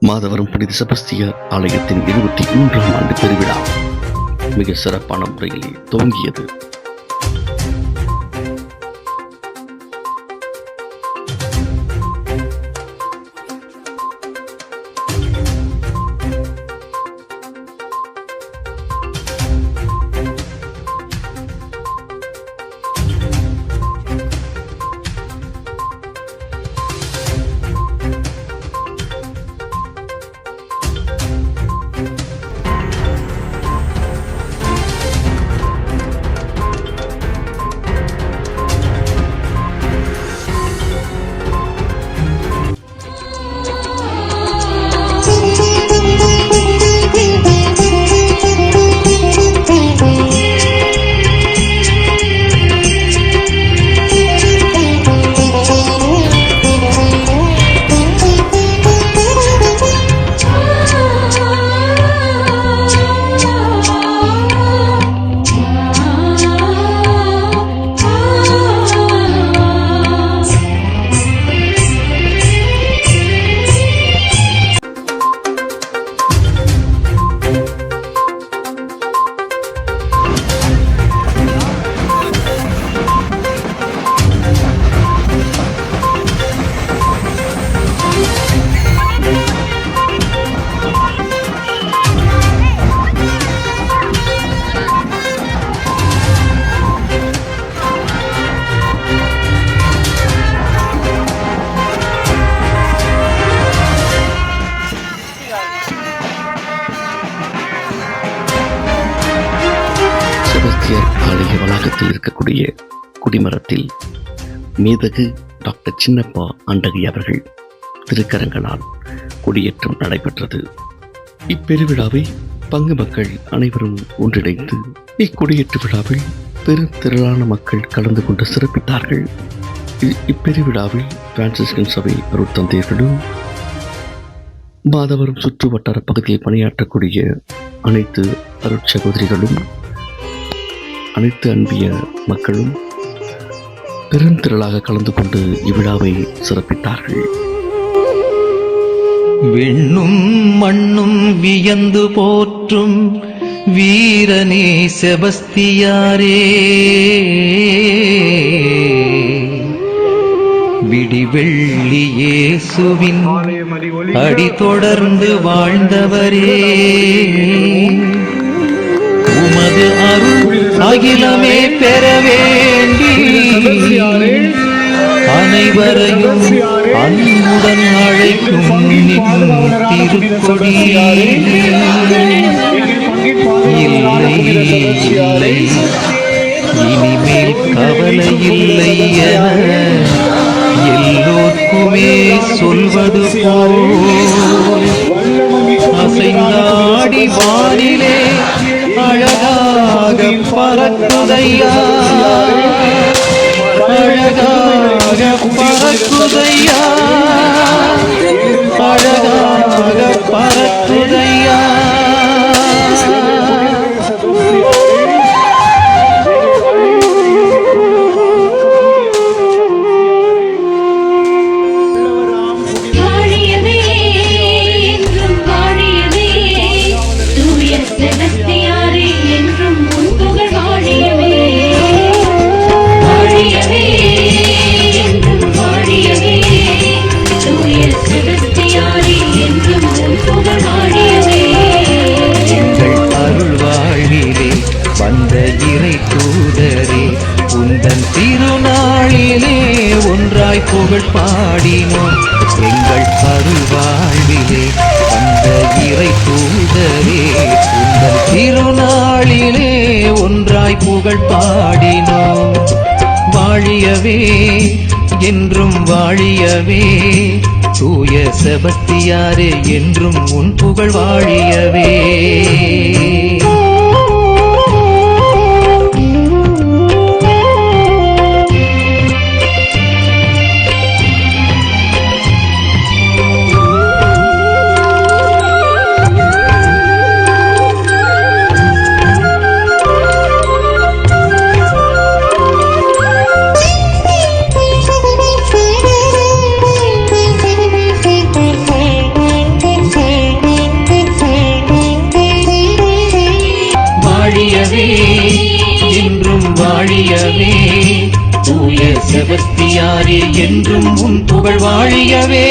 மாதவரம் புனித செபஸ்தியார் ஆலயத்தின் 23ஆம் ஆண்டு பெருவிழா மிக சிறப்பான முறையில் துவங்கியது. செபஸ்தியார் ஆலய வளாகத்தில் இருக்கக்கூடிய குடிமரத்தில் மேதகு டாக்டர் சின்னப்பா அண்டகி அவர்கள் திருக்கரங்களால் கொடியேற்றம் நடைபெற்றது. இப்பெருவிழாவை பங்கு மக்கள் அனைவரும் ஒன்றிணைந்து இக்கொடியேற்று விழாவில் பெருந்திரளான மக்கள் கலந்து கொண்டு சிறப்பித்தார்கள். இப்பெருவிழாவில் பிரான்சிஸ்கன் சபை அருட்தந்தையர்களும் மாதவரம் சுற்று வட்டார பகுதியில் பணியாற்றக்கூடிய அனைத்து அருட்சகோதரிகளும் அனைத்து அன்பிய மக்களும் பெருந்திரளாக கலந்து கொண்டு இவ்விழாவை சிறப்பித்தார்கள். விண்ணும் மண்ணும் வியந்து போற்றும் வீரனே செபஸ்தியாரே, விடிவெள்ளி இயேசுவின் அடி தொடர்ந்து வாழ்ந்தவரே, உமது அருள் அகிலமே பெற வேண்டி அனைவரையும் அன்புடன் அழைக்கும் திருக்கொடி. இல்லை இல்லை இனிமேல் கவலை இல்லை என எல்லோருக்குமே சொல்வது போல் அசைந்தாடி வானிலே அழகாக பறக்குதையா, அழகாக பறக்குதையா, அழகாக பறக்குதையா. உந்தன் திருநாளிலே ஒன்றாய் புகழ் பாடினோம். எங்கள் அருள்வாழ்விலே வந்த இறை தூதரே, உந்தன் திருநாளிலே ஒன்றாய் புகழ் பாடினோம். வாழியவே என்றும் வாழியவே, தூய செபஸ்தியாரே என்றும் உன் புகழ் வாழியவே. வாழியவே என்றும் வாழியவே தூய செபஸ்தியாரே என்றும் உன் புகழ் வாழியவே